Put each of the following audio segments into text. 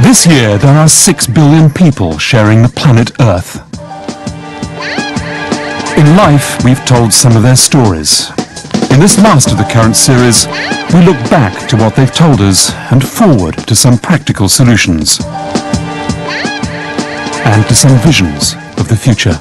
This year, there are 6 billion people sharing the planet Earth. In life, we've told some of their stories. In this last of the current series, we look back to what they've told us and forward to some practical solutions. And to some visions of the future.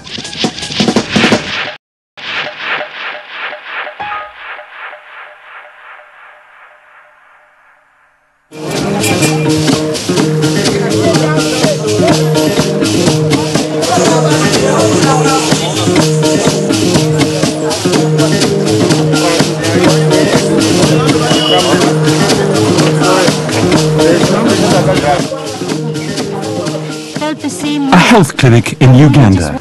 A health clinic in Uganda,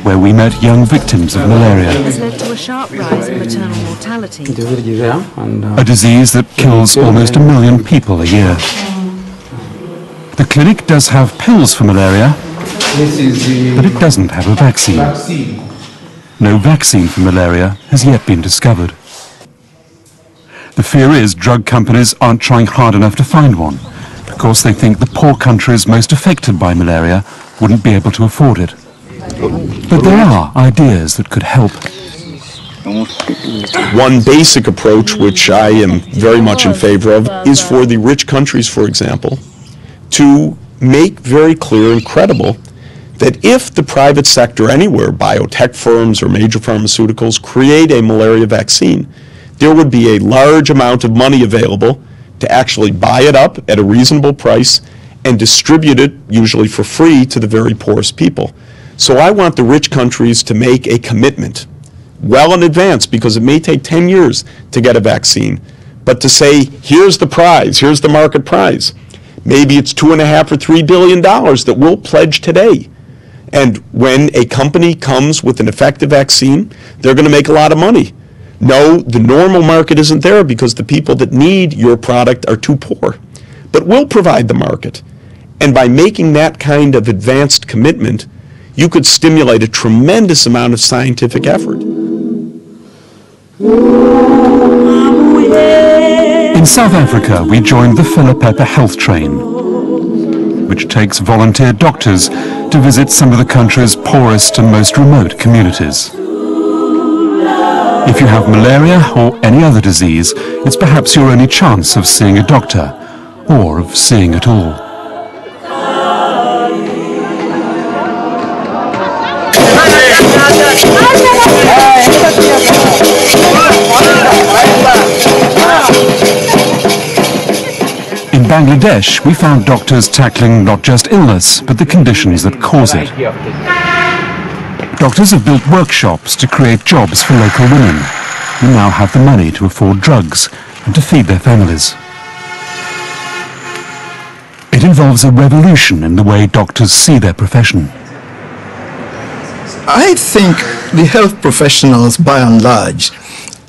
where we met young victims of malaria. Has led to a sharp rise in maternal mortality. A disease that kills almost 1 million people a year. The clinic does have pills for malaria, but it doesn't have a vaccine. No vaccine for malaria has yet been discovered. The fear is drug companies aren't trying hard enough to find one, because they think the poor countries most affected by malaria wouldn't be able to afford it. But there are ideas that could help. One basic approach, which I am very much in favor of, is for the rich countries, for example, to make very clear and credible that if the private sector anywhere, biotech firms or major pharmaceuticals, create a malaria vaccine, there would be a large amount of money available to actually buy it up at a reasonable price and distribute it, usually for free, to the very poorest people. So I want the rich countries to make a commitment well in advance, because it may take 10 years to get a vaccine, but to say, here's the prize, here's the market prize. Maybe it's $2.5 or $3 billion that we'll pledge today. And when a company comes with an effective vaccine, they're going to make a lot of money. No, the normal market isn't there because the people that need your product are too poor. But we'll provide the market. And by making that kind of advanced commitment, you could stimulate a tremendous amount of scientific effort. In South Africa, we joined the Philippa Health Train, which takes volunteer doctors to visit some of the country's poorest and most remote communities. If you have malaria or any other disease, it's perhaps your only chance of seeing a doctor, or of seeing at all. In Bangladesh, we found doctors tackling not just illness, but the conditions that cause it. Doctors have built workshops to create jobs for local women who now have the money to afford drugs and to feed their families. It involves a revolution in the way doctors see their profession. I think the health professionals, by and large,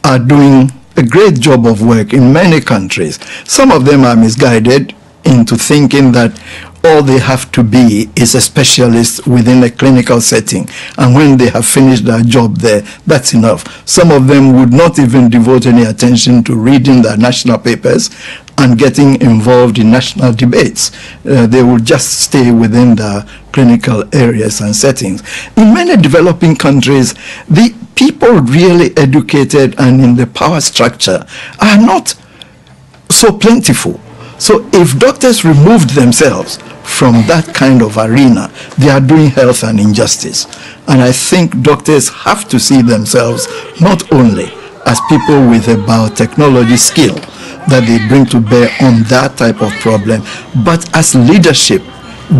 are doing a great job of work in many countries. Some of them are misguided into thinking that all they have to be is a specialist within a clinical setting, and when they have finished their job there, that's enough. Some of them would not even devote any attention to reading their national papers and getting involved in national debates. They would just stay within the clinical areas and settings. In many developing countries, the people really educated and in the power structure are not so plentiful. So if doctors removed themselves from that kind of arena, they are doing health an injustice. And I think doctors have to see themselves not only as people with a biotechnology skill that they bring to bear on that type of problem, but as leadership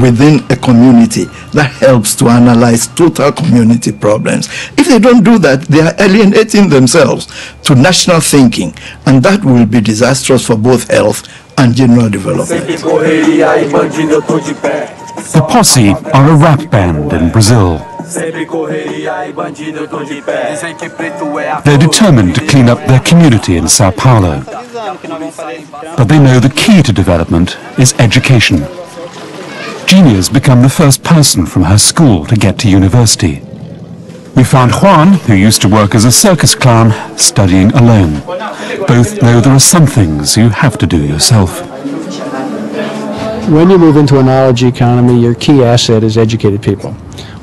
within a community that helps to analyze total community problems. If they don't do that, they are alienating themselves to national thinking, and that will be disastrous for both health and general development. The Posse are a rap band in Brazil. They're determined to clean up their community in Sao Paulo. But they know the key to development is education. Genia's become the first person from her school to get to university. We found Juan, who used to work as a circus clown, studying alone. Both know there are some things you have to do yourself. when you move into a knowledge economy, your key asset is educated people.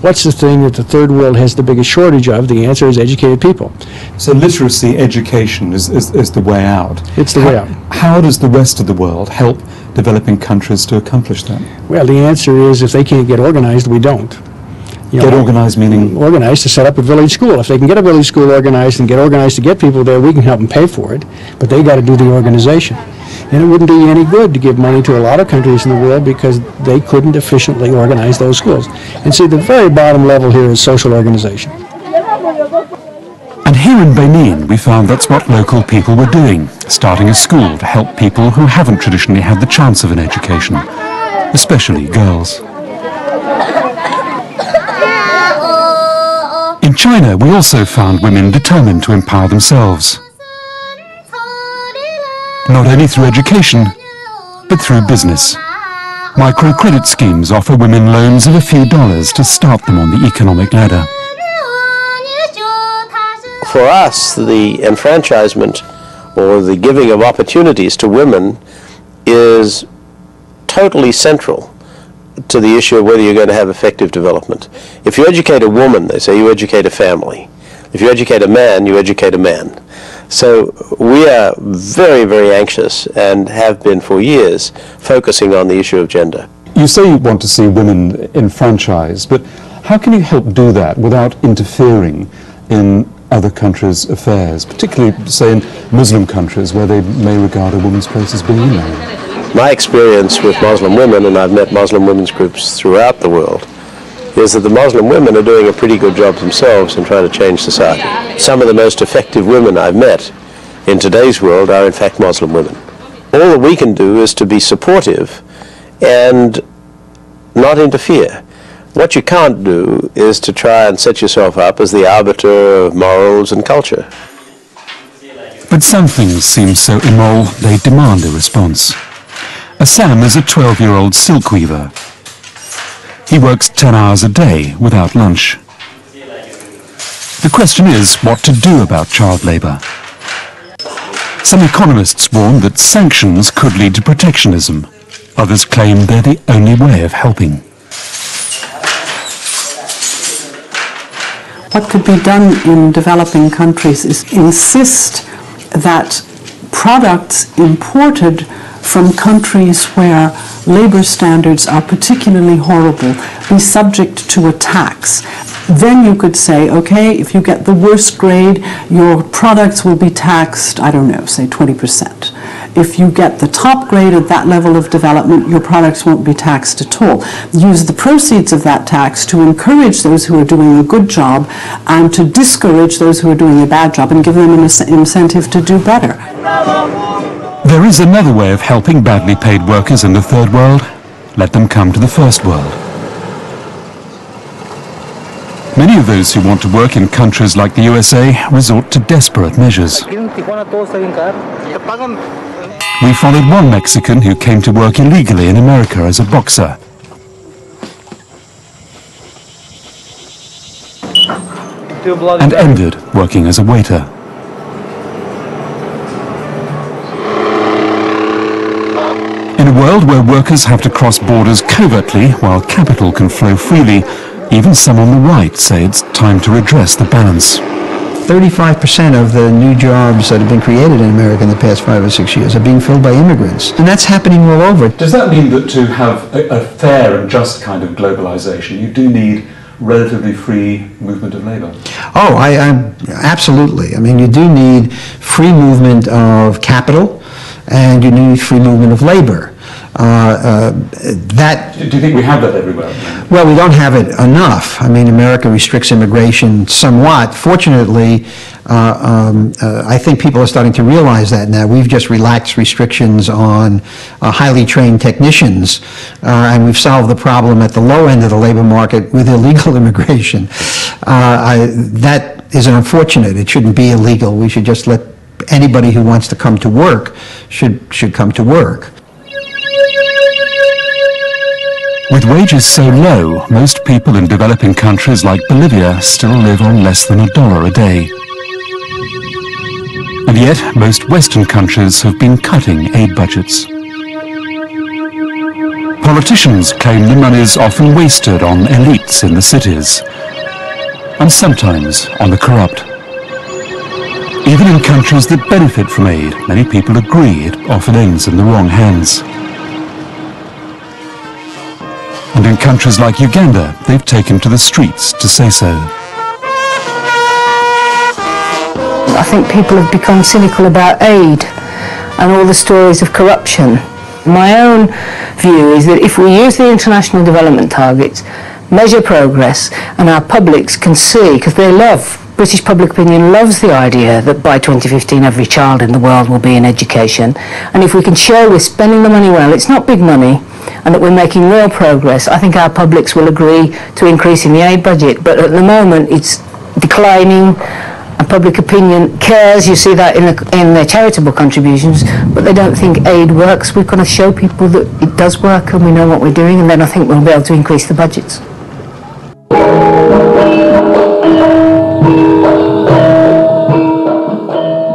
What's the thing that the third world has the biggest shortage of? The answer is educated people. So literacy, education is the way out. It's the way out. How does the rest of the world help developing countries to accomplish that? Well, the answer is if they can't get organized, we don't. Get organized meaning? Organized to set up a village school. If they can get a village school organized and get organized to get people there, we can help them pay for it, but they got to do the organization. And it wouldn't do you any good to give money to a lot of countries in the world because they couldn't efficiently organize those schools. And see, the very bottom level here is social organization. And here in Benin, we found that's what local people were doing, starting a school to help people who haven't traditionally had the chance of an education, especially girls. In China, we also found women determined to empower themselves. Not only through education, but through business. Microcredit schemes offer women loans of a few dollars to start them on the economic ladder. For us, the enfranchisement or the giving of opportunities to women is totally central to the issue of whether you're going to have effective development. If you educate a woman, they say you educate a family. If you educate a man, you educate a man. So we are very, very anxious and have been for years focusing on the issue of gender. You say you want to see women enfranchised, but how can you help do that without interfering in other countries' affairs, particularly, say, in Muslim countries where they may regard a woman's place as being immoral? My experience with Muslim women, and I've met Muslim women's groups throughout the world, is that the Muslim women are doing a pretty good job themselves in trying to change society. Some of the most effective women I've met in today's world are in fact Muslim women. All that we can do is to be supportive and not interfere. What you can't do is to try and set yourself up as the arbiter of morals and culture. But some things seem so immoral they demand a response. Assam is a 12-year-old silk weaver. He works 10 hours a day without lunch. The question is what to do about child labour. Some economists warn that sanctions could lead to protectionism. Others claim they're the only way of helping. What could be done in developing countries is insist that products imported from countries where labor standards are particularly horrible be subject to a tax. Then you could say, okay, if you get the worst grade, your products will be taxed, I don't know, say 20%. If you get the top grade at that level of development, your products won't be taxed at all. Use the proceeds of that tax to encourage those who are doing a good job and to discourage those who are doing a bad job and give them an incentive to do better. There is another way of helping badly paid workers in the third world. Let them come to the first world. Many of those who want to work in countries like the USA resort to desperate measures. We followed one Mexican who came to work illegally in America as a boxer. And ended working as a waiter. In a world where workers have to cross borders covertly while capital can flow freely, even some on the right say it's time to redress the balance. 35% of the new jobs that have been created in America in the past 5 or 6 years are being filled by immigrants. And that's happening all over. Does that mean that to have a fair and just kind of globalization, you do need relatively free movement of labor? Oh, absolutely. I mean, you do need free movement of capital and you need free movement of labor. Do you think we have that everywhere? Well, we don't have it enough. I mean, America restricts immigration somewhat. Fortunately, I think people are starting to realize that now. We've just relaxed restrictions on highly trained technicians, and we've solved the problem at the low end of the labor market with illegal immigration. That is unfortunate. It shouldn't be illegal. We should just let anybody who wants to come to work should come to work. With wages so low, most people in developing countries like Bolivia still live on less than $1 a day. And yet, most Western countries have been cutting aid budgets. Politicians claim the money's often wasted on elites in the cities, and sometimes on the corrupt. Even in countries that benefit from aid, many people agree it often ends in the wrong hands. And in countries like Uganda, they've taken to the streets to say so. I think people have become cynical about aid and all the stories of corruption. My own view is that if we use the international development targets, measure progress, and our publics can see, because they love, British public opinion loves the idea that by 2015 every child in the world will be in education, and if we can show we're spending the money well, it's not big money, and that we're making real progress, I think our publics will agree to increasing the aid budget. But at the moment it's declining, and public opinion cares. You see that in their charitable contributions, but they don't think aid works. We've got to show people that it does work and we know what we're doing, and then I think we'll be able to increase the budgets.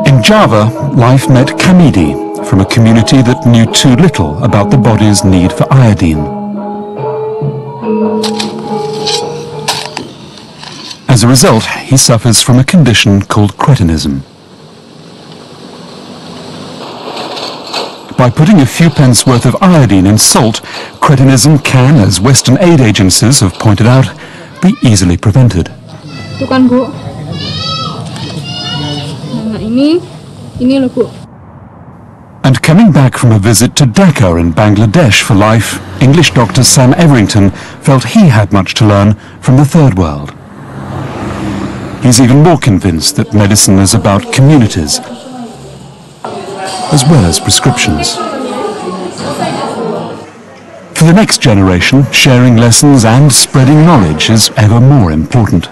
In Java, life met Kamidi from a community that knew too little about the body's need for iodine. As a result, he suffers from a condition called cretinism. By putting a few pence worth of iodine in salt, cretinism can, as Western aid agencies have pointed out, be easily prevented. Itu kan, Bu. Nah, ini loh, Bu. And coming back from a visit to Dhaka in Bangladesh for life, English doctor Sam Everington felt he had much to learn from the Third World. He's even more convinced that medicine is about communities, as well as prescriptions. For the next generation, sharing lessons and spreading knowledge is ever more important.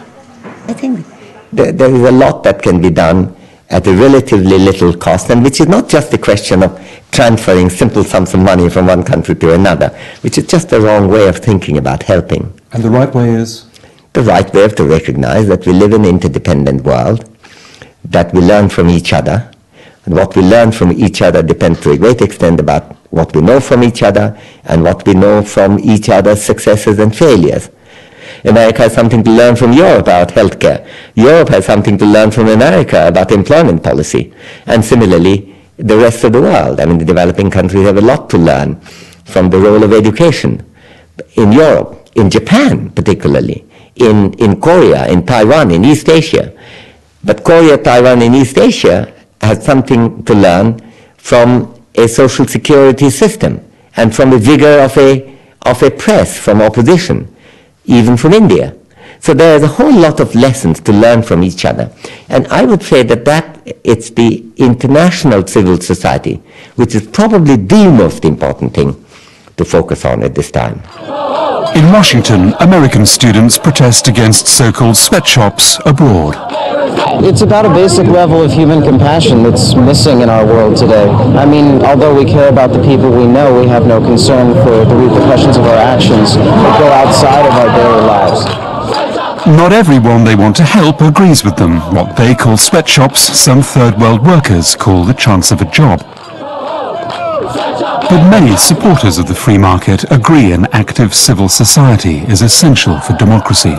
I think there is a lot that can be done at a relatively little cost, and which is not just a question of transferring simple sums of money from one country to another, which is just the wrong way of thinking about helping. And the right way is? The right way is to recognize that we live in an interdependent world, that we learn from each other, and what we learn from each other depends to a great extent about what we know from each other and what we know from each other's successes and failures. America has something to learn from Europe about healthcare. Europe has something to learn from America about employment policy. And similarly, the rest of the world. I mean, the developing countries have a lot to learn from the role of education in Europe, in Japan particularly, in Korea, in Taiwan, in East Asia. But Korea, Taiwan, and East Asia has something to learn from a social security system and from the vigor of a press, from opposition, even from India. So there is a whole lot of lessons to learn from each other. And I would say that it's the international civil society, which is probably the most important thing to focus on at this time. In Washington, American students protest against so-called sweatshops abroad. It's about a basic level of human compassion that's missing in our world today. I mean, although we care about the people we know, we have no concern for the repercussions of our actions that go outside of our daily lives. Not everyone they want to help agrees with them. What they call sweatshops, some third world workers call the chance of a job. But many supporters of the free market agree an active civil society is essential for democracy.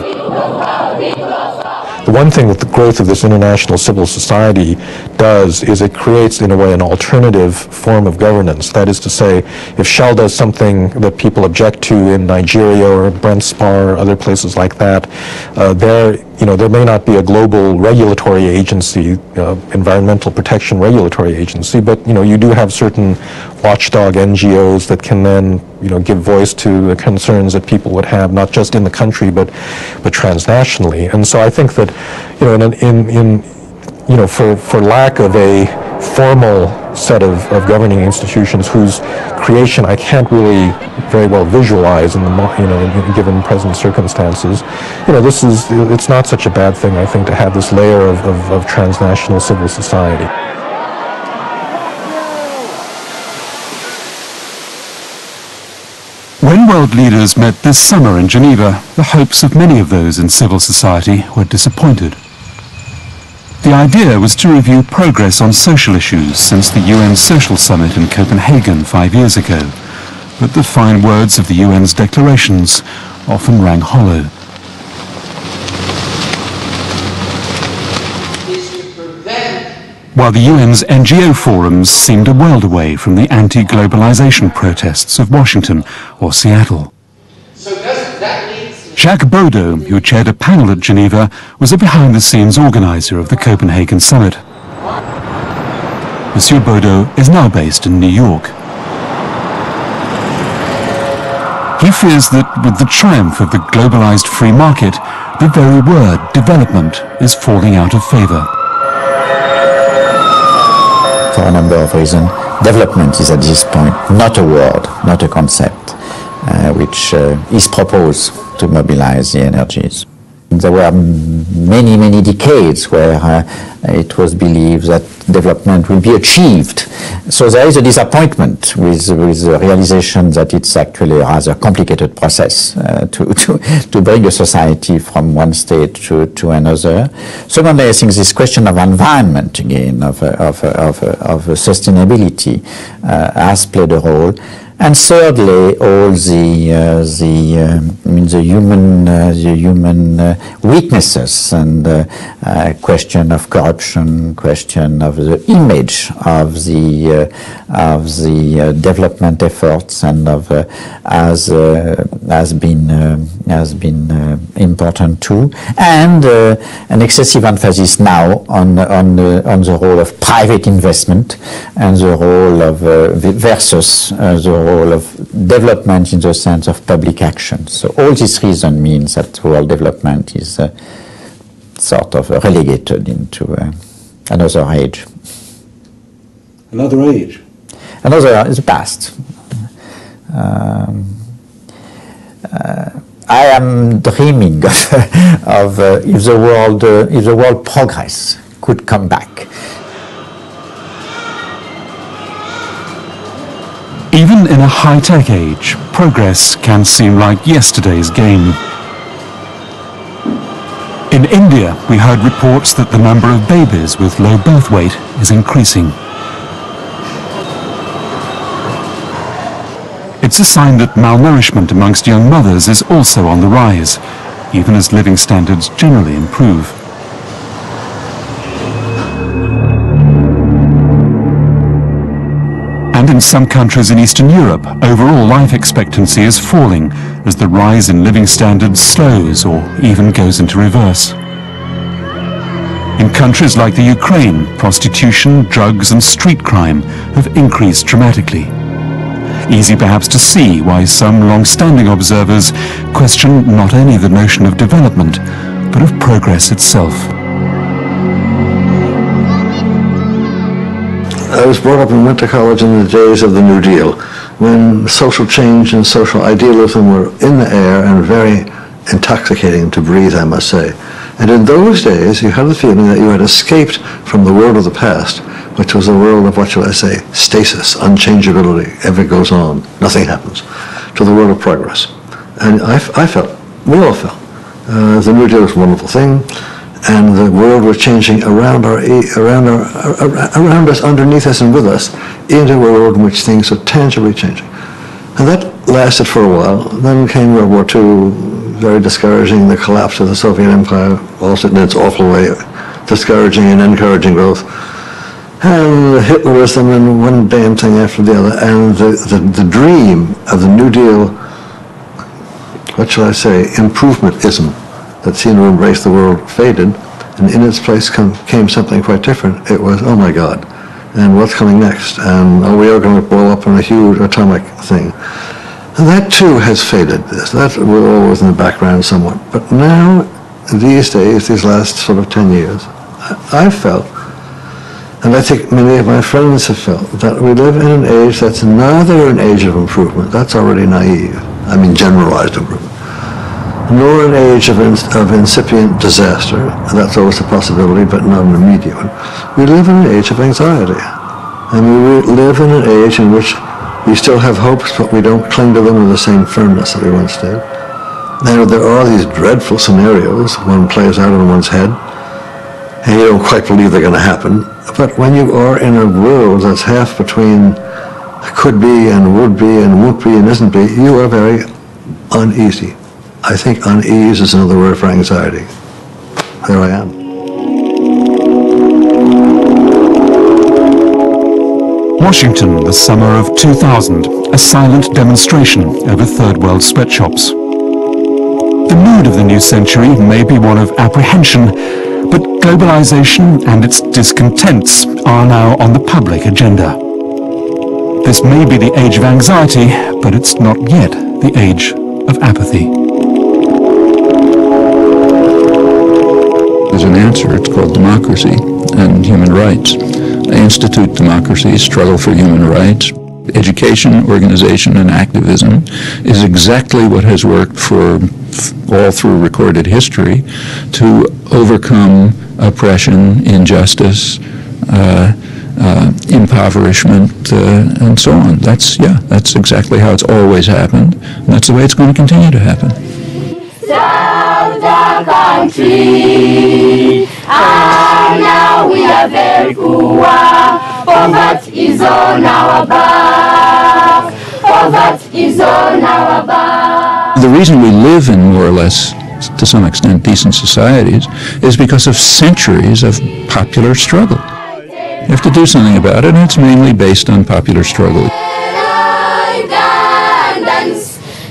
The one thing that the growth of this international civil society does is it creates, in a way, an alternative form of governance. That is to say, if Shell does something that people object to in Nigeria or Brent Spar or other places like that, there may not be a global regulatory agency, environmental protection regulatory agency, but you do have certain watchdog NGOs that can then give voice to the concerns that people would have, not just in the country but transnationally. And so I think that for lack of a formal set of governing institutions whose creation I can't really very well visualize in the given present circumstances, it's not such a bad thing, I think, to have this layer of transnational civil society. When world leaders met this summer in Geneva, the hopes of many of those in civil society were disappointed. The idea was to review progress on social issues since the UN Social Summit in Copenhagen 5 years ago, but the fine words of the UN's declarations often rang hollow. While the UN's NGO forums seemed a world away from the anti-globalization protests of Washington or Seattle. Jacques Baudot, who chaired a panel at Geneva, was a behind-the-scenes organizer of the Copenhagen summit. Monsieur Baudot is now based in New York. He fears that with the triumph of the globalized free market, the very word development is falling out of favor. For a number of reasons, development is at this point not a word, not a concept, which is proposed to mobilize the energies. There were many, many decades where it was believed that development will be achieved. So there is a disappointment with the realization that it's actually a rather complicated process to bring a society from one state to another. Secondly, I think this question of environment again, of sustainability has played a role. And thirdly, all the human weaknesses and question of corruption, question of the image of the development efforts, and has been important too, and an excessive emphasis now on the role of private investment and the role of versus the role of development in the sense of public action. So all this reason means that world development is sort of relegated into another age. Another age? Another is the past. I am dreaming of if the world progress could come back. Even in a high-tech age, progress can seem like yesterday's game. In India, we heard reports that the number of babies with low birth weight is increasing. It's a sign that malnourishment amongst young mothers is also on the rise, even as living standards generally improve. And in some countries in Eastern Europe, overall life expectancy is falling as the rise in living standards slows or even goes into reverse. In countries like the Ukraine, prostitution, drugs and street crime have increased dramatically. Easy perhaps to see why some long-standing observers question not only the notion of development, but of progress itself. I was brought up and went to college in the days of the New Deal, when social change and social idealism were in the air and very intoxicating to breathe, I must say. And in those days, you had the feeling that you had escaped from the world of the past, which was a world of, what shall I say, stasis, unchangeability. Ever goes on, nothing happens, to the world of progress. And I felt, we all felt, the New Deal was a wonderful thing, and the world was changing around us, underneath us, and with us, into a world in which things are tangibly changing. And that lasted for a while. Then came World War II, very discouraging, the collapse of the Soviet Empire, also in its awful way, discouraging and encouraging growth. And Hitlerism and one damn thing after the other. And the dream of the New Deal, what shall I say, improvementism, that seemed to embrace the world faded, and in its place came something quite different. It was, oh my God, and what's coming next? And we are going to blow up in a huge atomic thing. And that too has faded. That was always in the background somewhat. But now, these days, these last sort of 10 years, I've felt, and I think many of my friends have felt, that we live in an age that's neither an age of improvement, that's already naive, I mean generalized improvement, nor an age of incipient disaster, and that's always a possibility, but not an immediate one. We live in an age of anxiety. And we live in an age in which we still have hopes, but we don't cling to them with the same firmness that we once did. Now, there are these dreadful scenarios one plays out in one's head, and you don't quite believe they're going to happen. But when you are in a world that's half between could be and would be and won't be and isn't be, you are very uneasy. I think unease is another word for anxiety. There I am. Washington, the summer of 2000, a silent demonstration over third world sweatshops. The mood of the new century may be one of apprehension, but globalization and its discontents are now on the public agenda. This may be the age of anxiety, but it's not yet the age of apathy. There's an answer. It's called democracy and human rights. Institute democracy, struggle for human rights. Education, organization, and activism is exactly what has worked for all through recorded history to overcome oppression, injustice, impoverishment, and so on. That's exactly how it's always happened, and that's the way it's going to continue to happen. Serve the country, and now we are very poor. Poverty is on our back. Poverty is on our back. The reason we live in more or less, to some extent, decent societies is because of centuries of popular struggle. You have to do something about it, and it's mainly based on popular struggle.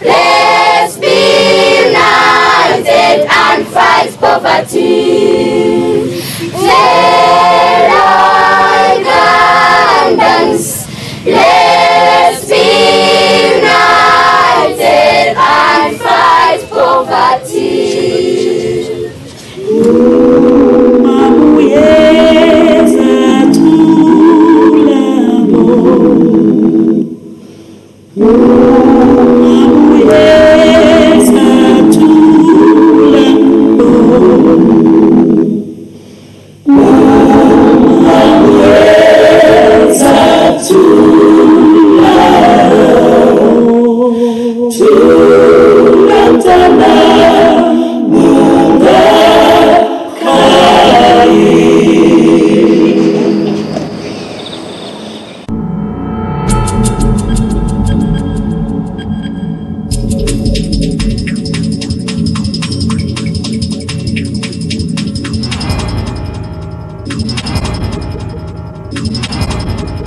Let's be united and fight poverty. Let's